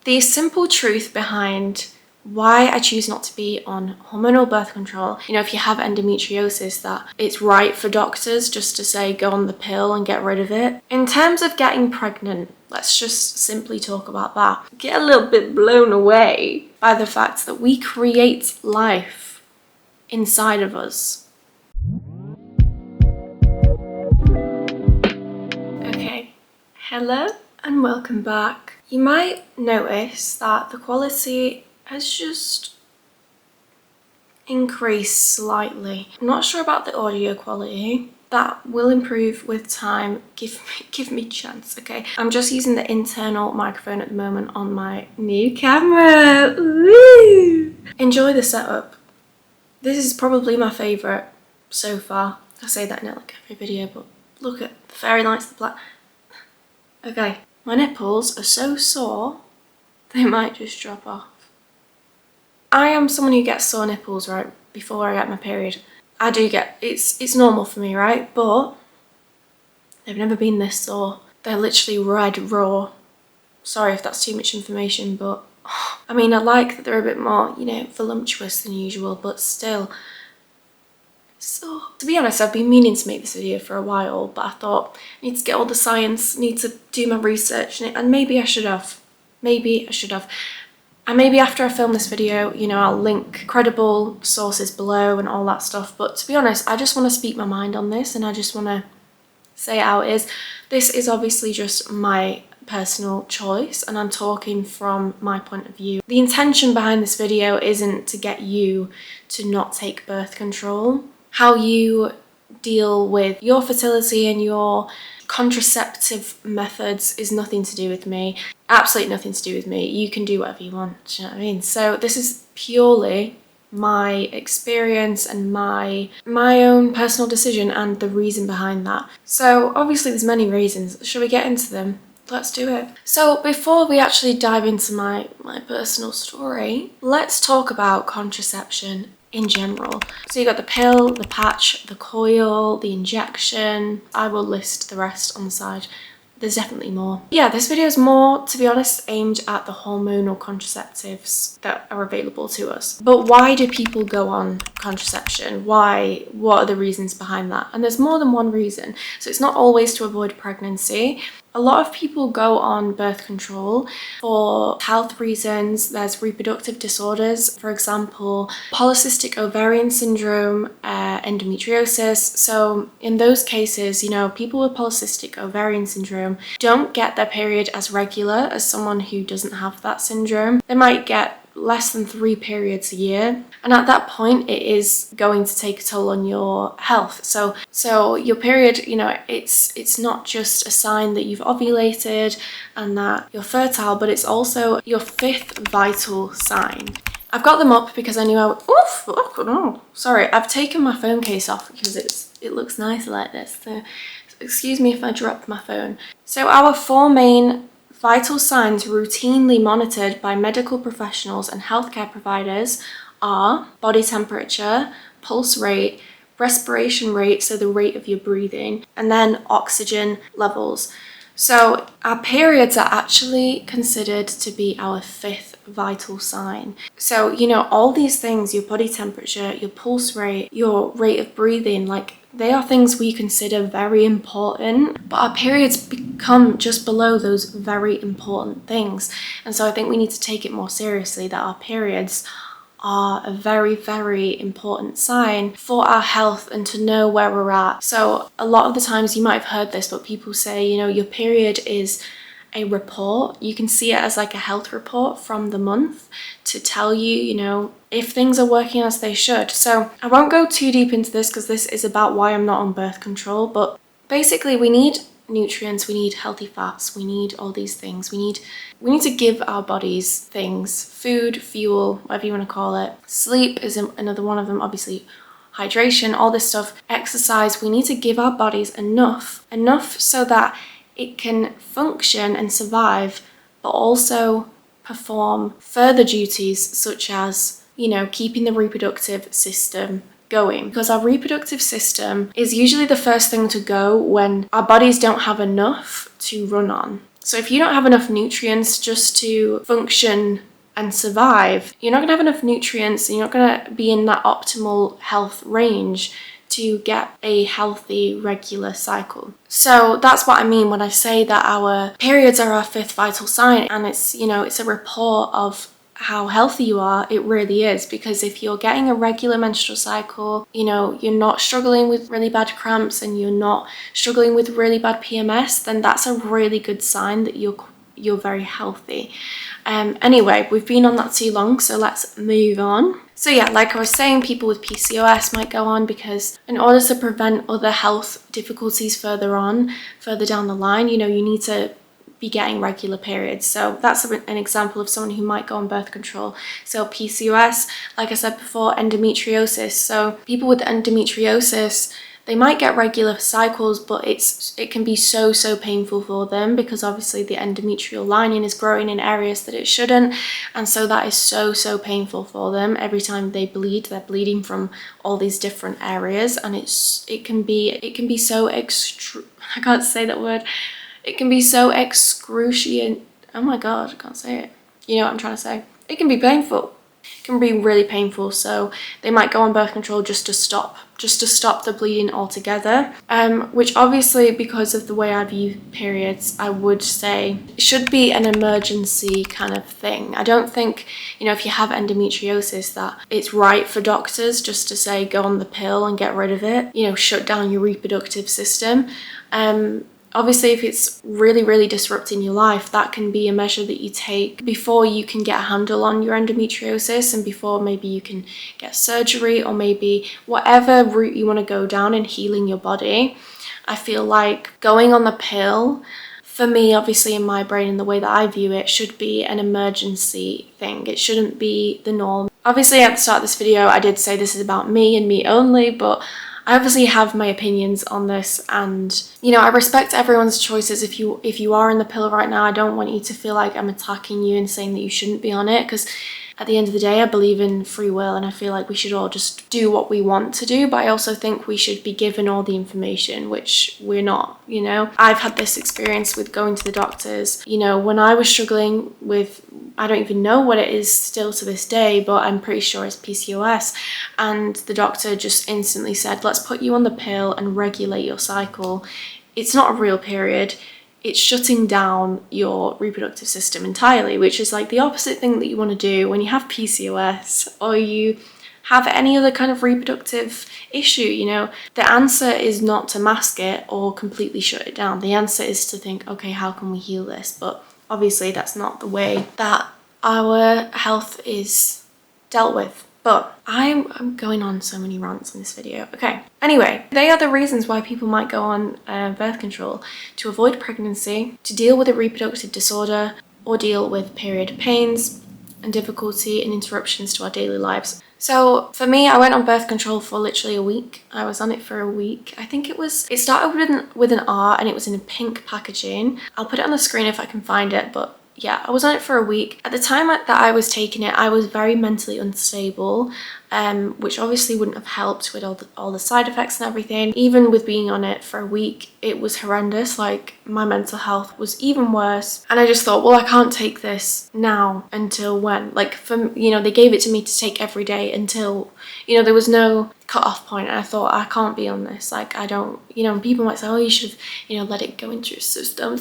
The simple truth behind why I choose not to be on hormonal birth control, if you have endometriosis, that it's right for doctors just to say go on the pill and get rid of it. In terms of getting pregnant, let's just simply talk about that. Get a little bit blown away by the fact that we create life inside of us. Okay, hello and welcome back. You might notice that the quality has just increased slightly. I'm not sure about the audio quality. That will improve with time. Give me chance, okay? I'm just using the internal microphone at the moment on my new camera. Woo! Enjoy the setup. This is probably my favourite so far. I say that in like every video, but look at the fairy lights, the black. Okay, my nipples are so sore, they might just drop off. I am someone who gets sore nipples right before I get my period. I do get, it's normal for me, right? But they've never been this sore. They're literally red raw. Sorry if that's too much information, but I mean, I like that they're a bit more, voluptuous than usual, but still. So, to be honest, I've been meaning to make this video for a while, but I thought I need to get all the science, need to do my research, and maybe I should have. And maybe after I film this video, I'll link credible sources below and all that stuff. But to be honest, I just want to speak my mind on this and I just want to say it how it is. This is obviously just my personal choice and I'm talking from my point of view. The intention behind this video isn't to get you to not take birth control. How you deal with your fertility and your contraceptive methods is nothing to do with me. Absolutely nothing to do with me. You can do whatever you want, do you know what I mean? So this is purely my experience and my own personal decision and the reason behind that. So obviously there's many reasons. Shall we get into them? Let's do it. So before we actually dive into my personal story, let's talk about contraception in general. So you got the pill, the patch, the coil, the injection. I will list the rest on the side. There's definitely more. Yeah, this video is more, to be honest, aimed at the hormonal contraceptives that are available to us. But why do people go on contraception? Why? What are the reasons behind that? And there's more than one reason. So it's not always to avoid pregnancy. A lot of people go on birth control for health reasons. There's reproductive disorders, for example, polycystic ovarian syndrome, endometriosis. So in those cases, people with polycystic ovarian syndrome don't get their period as regular as someone who doesn't have that syndrome. They might get less than 3 periods a year, and at that point it is going to take a toll on your health. So your period, it's not just a sign that you've ovulated and that you're fertile, but it's also your 5th vital sign. I've got them up because I knew sorry, I've taken my phone case off because it looks nice like this, so excuse me if I drop my phone. So our 4 main vital signs routinely monitored by medical professionals and healthcare providers are body temperature, pulse rate, respiration rate, so the rate of your breathing, and then oxygen levels. So our periods are actually considered to be our 5th vital sign. So, all these things, your body temperature, your pulse rate, your rate of breathing, they are things we consider very important, but our periods become just below those very important things. And so I think we need to take it more seriously that our periods are a very, very important sign for our health and to know where we're at. So a lot of the times you might have heard this, but people say, your period is a report. You can see it as like a health report from the month to tell you, if things are working as they should. So I won't go too deep into this because this is about why I'm not on birth control, but basically we need nutrients, we need healthy fats, we need all these things. We need to give our bodies things, food, fuel, whatever you want to call it. Sleep is another one of them, obviously hydration, all this stuff, exercise. We need to give our bodies enough so that it can function and survive, but also perform further duties such as, keeping the reproductive system going, because our reproductive system is usually the first thing to go when our bodies don't have enough to run on. So if you don't have enough nutrients just to function and survive, you're not going to have enough nutrients and you're not going to be in that optimal health range to get a healthy, regular cycle. So that's what I mean when I say that our periods are our 5th vital sign, and it's, you know, it's a report of how healthy you are. It really is, because if you're getting a regular menstrual cycle, you know, you're not struggling with really bad cramps and you're not struggling with really bad PMS, then that's a really good sign that you're very healthy. Anyway, we've been on that too long, so let's move on. So yeah, like I was saying, people with PCOS might go on because in order to prevent other health difficulties further down the line, you know, you need to be getting regular periods. So that's an example of someone who might go on birth control. So PCOS, like I said before, endometriosis. So people with endometriosis, they might get regular cycles, but it can be so painful for them, because obviously the endometrial lining is growing in areas that it shouldn't, and so that is so painful for them. Every time they bleed, they're bleeding from all these different areas, and it can be so I can't say that word. It can be so excruciating. Oh my god, I can't say it. You know what I'm trying to say. It can be painful. It can be really painful, so they might go on birth control just to stop the bleeding altogether, which obviously, because of the way I view periods, I would say it should be an emergency kind of thing. I don't think, you know, if you have endometriosis, that it's right for doctors just to say go on the pill and get rid of it, you know, shut down your reproductive system. Obviously, if it's really disrupting your life, that can be a measure that you take before you can get a handle on your endometriosis, and before maybe you can get surgery, or maybe whatever route you want to go down in healing your body. I feel like going on the pill, for me, obviously in my brain and the way that I view it, should be an emergency thing. It shouldn't be the norm. Obviously, at the start of this video, I did say this is about me and me only, but I obviously have my opinions on this, and you know, I respect everyone's choices. If you are in the pill right now, I don't want you to feel like I'm attacking you and saying that you shouldn't be on it, because at the end of the day, I believe in free will, and I feel like we should all just do what we want to do, but I also think we should be given all the information, which we're not, you know. I've had this experience with going to the doctors, you know, when I was struggling with, I don't even know what it is still to this day, but I'm pretty sure it's PCOS, and the doctor just instantly said, let's put you on the pill and regulate your cycle. It's not a real period. It's shutting down your reproductive system entirely, which is like the opposite thing that you want to do when you have PCOS or you have any other kind of reproductive issue. You know, the answer is not to mask it or completely shut it down. The answer is to think, okay, how can we heal this? But obviously that's not the way that our health is dealt with. But I'm going on so many rants in this video. Okay, anyway, they are the reasons why people might go on birth control: to avoid pregnancy, to deal with a reproductive disorder, or deal with period pains and difficulty and interruptions to our daily lives. So for me, I went on birth control for literally a week. I was on it for a week. I think it started with an R, and it was in a pink packaging. I'll put it on the screen if I can find it, but yeah, I was on it for a week. At the time that I was taking it, I was very mentally unstable, which obviously wouldn't have helped with all the side effects and everything. Even with being on it for a week, it was horrendous. Like, my mental health was even worse. And I just thought, well, I can't take this now until when? Like, you know, they gave it to me to take every day until, you know, there was no cut-off point. And I thought, I can't be on this. Like, I don't, you know, people might say, oh, you should have, you know, let it go into your system.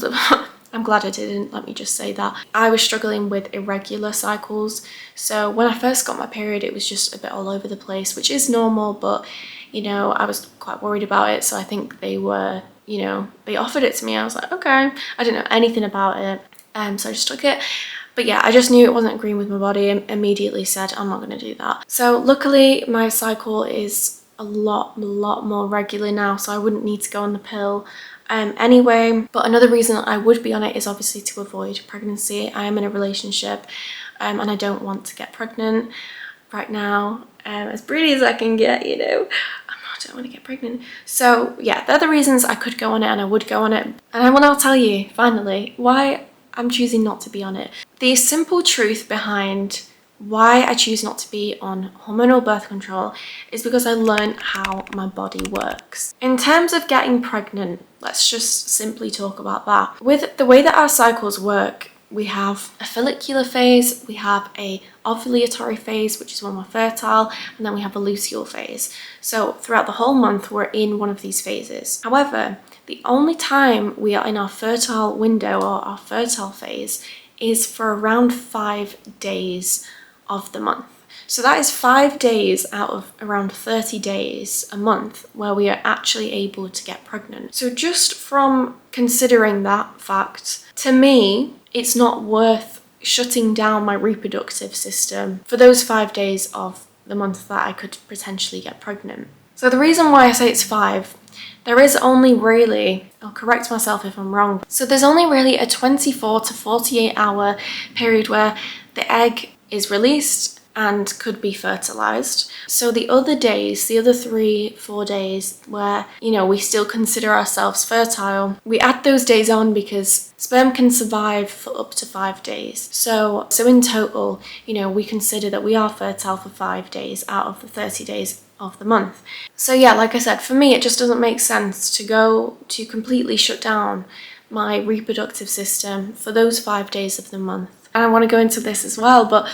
I'm glad I didn't, let me just say that. I was struggling with irregular cycles. So when I first got my period, it was just a bit all over the place, which is normal, but, you know, I was quite worried about it. So I think they were, you know, they offered it to me. I was like, okay. I didn't know anything about it. So I just took it. But yeah, I just knew it wasn't agreeing with my body and immediately said, I'm not going to do that. So luckily, my cycle is a lot more regular now, so I wouldn't need to go on the pill anyway. But another reason I would be on it is obviously to avoid pregnancy. I am in a relationship and I don't want to get pregnant right now, as pretty as I can get, you know. I don't want to get pregnant. So yeah, they're the reasons I could go on it and I would go on it. And I will now tell you finally why I'm choosing not to be on it. The simple truth behind why I choose not to be on hormonal birth control is because I learned how my body works. In terms of getting pregnant, let's just simply talk about that. With the way that our cycles work, we have a follicular phase, we have a ovulatory phase, which is when we're fertile, and then we have a luteal phase. So throughout the whole month, we're in one of these phases. However, the only time we are in our fertile window or our fertile phase is for around 5 days of the month. So that is 5 days out of around 30 days a month where we are actually able to get pregnant. So just from considering that fact, to me, it's not worth shutting down my reproductive system for those 5 days of the month that I could potentially get pregnant. So the reason why I say it's 5, there is only really, I'll correct myself if I'm wrong, so there's only really a 24 to 48 hour period where the egg is released and could be fertilized. So the other days, the other 3-4 days where, we still consider ourselves fertile, we add those days on because sperm can survive for up to 5 days. So in total, we consider that we are fertile for 5 days out of the 30 days of the month. So yeah, like I said, for me, it just doesn't make sense to go to completely shut down my reproductive system for those 5 days of the month. And I want to go into this as well, but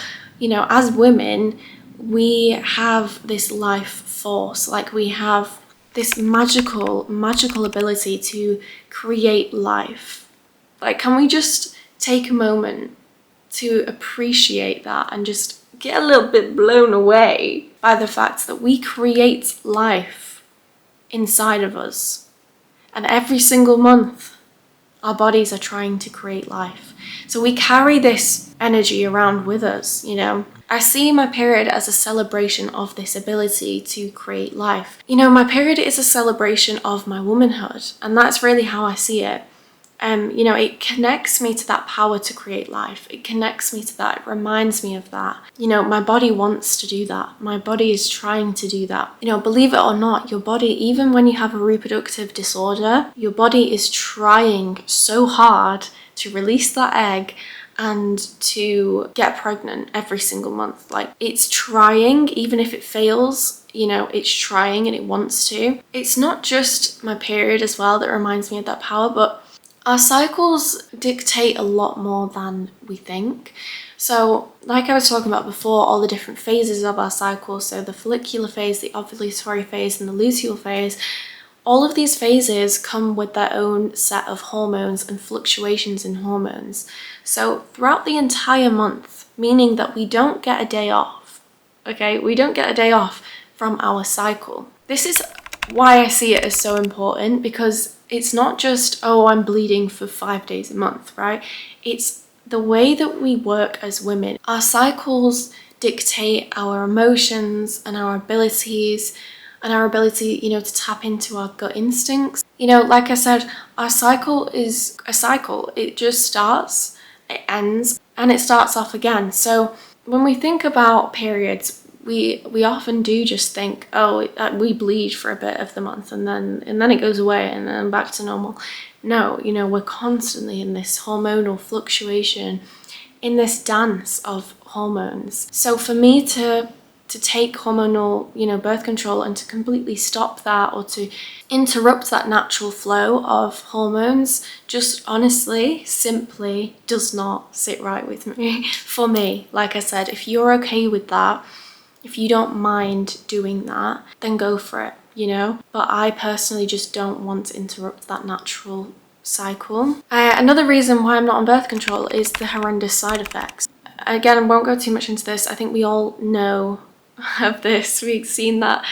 as women, we have this life force, like we have this magical ability to create life. Like, can we just take a moment to appreciate that and just get a little bit blown away by the fact that we create life inside of us. And every single month, our bodies are trying to create life. So we carry this energy around with us, I see my period as a celebration of this ability to create life. My period is a celebration of my womanhood, and that's really how I see it. It connects me to that power to create life. It connects me to that. It reminds me of that. My body wants to do that. My body is trying to do that. Believe it or not, your body, even when you have a reproductive disorder, your body is trying so hard to release that egg and to get pregnant every single month. Like, it's trying, even if it fails, it's trying and it wants to. It's not just my period as well that reminds me of that power, but our cycles dictate a lot more than we think. So, like I was talking about before, all the different phases of our cycle, so the follicular phase, the ovulatory phase, and the luteal phase, all of these phases come with their own set of hormones and fluctuations in hormones. So throughout the entire month, meaning that we don't get a day off, okay? We don't get a day off from our cycle. This is why I see it as so important, because it's not just, oh, I'm bleeding for 5 days a month, right? It's the way that we work as women. Our cycles dictate our emotions and our abilities and our ability, to tap into our gut instincts. Like I said, our cycle is a cycle. It just starts, it ends, and it starts off again. So when we think about periods, we often do just think, oh, we bleed for a bit of the month and then it goes away and then back to normal. No, we're constantly in this hormonal fluctuation, in this dance of hormones. So for me to take hormonal, birth control and to completely stop that or to interrupt that natural flow of hormones just honestly, simply does not sit right with me. For me, like I said, if you're okay with that, if you don't mind doing that, then go for it, But I personally just don't want to interrupt that natural cycle. Another reason why I'm not on birth control is the horrendous side effects. Again, I won't go too much into this. I think we all know of this. We've seen that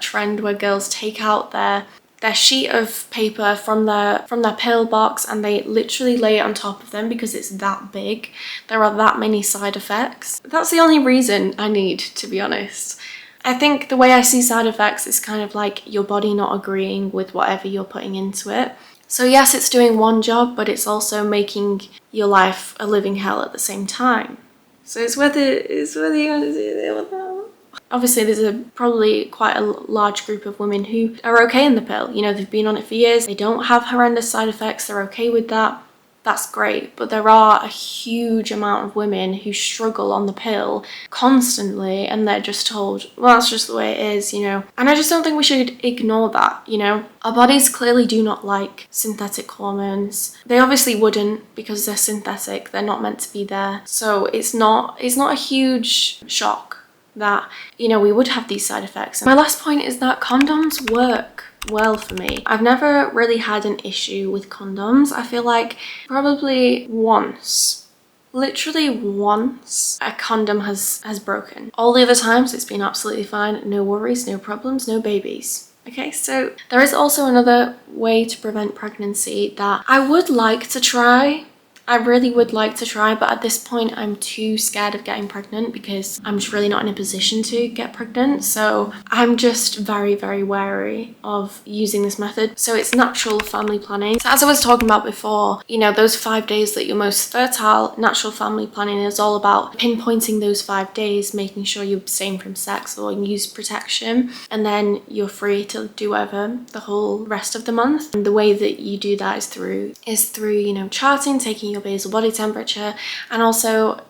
trend where girls take out their sheet of paper from their pill box and they literally lay it on top of them because it's that big. There are that many side effects. That's the only reason I need, to be honest. I think the way I see side effects is kind of like your body not agreeing with whatever you're putting into it. So yes, it's doing one job, but it's also making your life a living hell at the same time. So it's whether you want to do that. Obviously, there's probably quite a large group of women who are okay in the pill. They've been on it for years. They don't have horrendous side effects. They're okay with that. that's great, but there are a huge amount of women who struggle on the pill constantly, and they're just told, well, that's just the way it is, you know. And I just don't think we should ignore that, you know. Our bodies clearly do not like synthetic hormones. They obviously wouldn't, because they're synthetic, they're not meant to be there. So it's not a huge shock that, you know, we would have these side effects. My last point is that condoms work well for me. I've never really had an issue with condoms. I feel like probably once, literally once, a condom has broken. All the other times it's been absolutely fine, no worries, no problems, no babies. Okay, so there is also another way to prevent pregnancy that I would like to try. I really would like to try, but at this point I'm too scared of getting pregnant because I'm just really not in a position to get pregnant. So I'm just very, very wary of using this method. So it's natural family planning. So as I was talking about before, you know, those 5 days that you're most fertile, natural family planning is all about pinpointing those 5 days, making sure you abstain from sex or use protection, and then you're free to do whatever the whole rest of the month. And the way that you do that is through, you know, charting, taking your basal body temperature, and also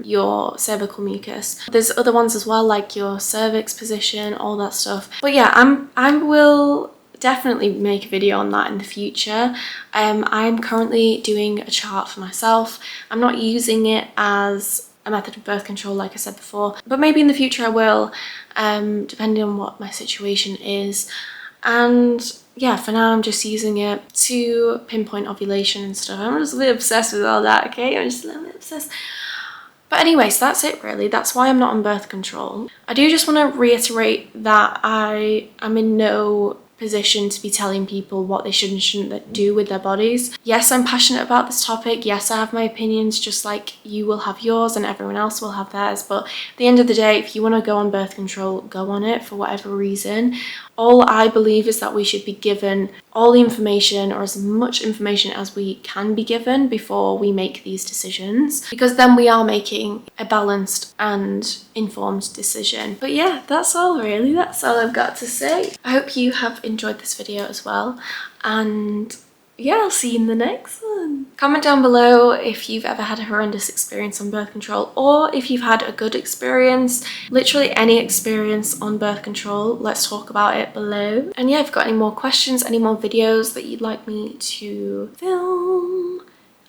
your cervical mucus. There's other ones as well, like your cervix position, all that stuff. But yeah, I will definitely make a video on that in the future. I'm currently doing a chart for myself. I'm not using it as a method of birth control like I said before, but maybe in the future I will, depending on what my situation is. And yeah, for now I'm just using it to pinpoint ovulation and stuff. I'm just a bit obsessed with all that, okay? I'm just a little bit obsessed. But anyways, that's it really. That's why I'm not on birth control. I do just want to reiterate that I am in no position to be telling people what they should and shouldn't do with their bodies. Yes, I'm passionate about this topic. Yes, I have my opinions, just like you will have yours and everyone else will have theirs. But at the end of the day, if you want to go on birth control, go on it for whatever reason. All I believe is that we should be given all the information, or as much information as we can be given, before we make these decisions, because then we are making a balanced and informed decision. But yeah, that's all really. That's all I've got to say. I hope you have enjoyed this video as well, and yeah, I'll see you in the next one. Comment down below if you've ever had a horrendous experience on birth control, or if you've had a good experience. Literally any experience on birth control, let's talk about it below. And yeah, if you've got any more questions, any more videos that you'd like me to film,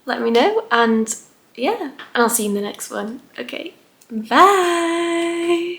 let me know. And yeah, and I'll see you in the next one. Okay, bye.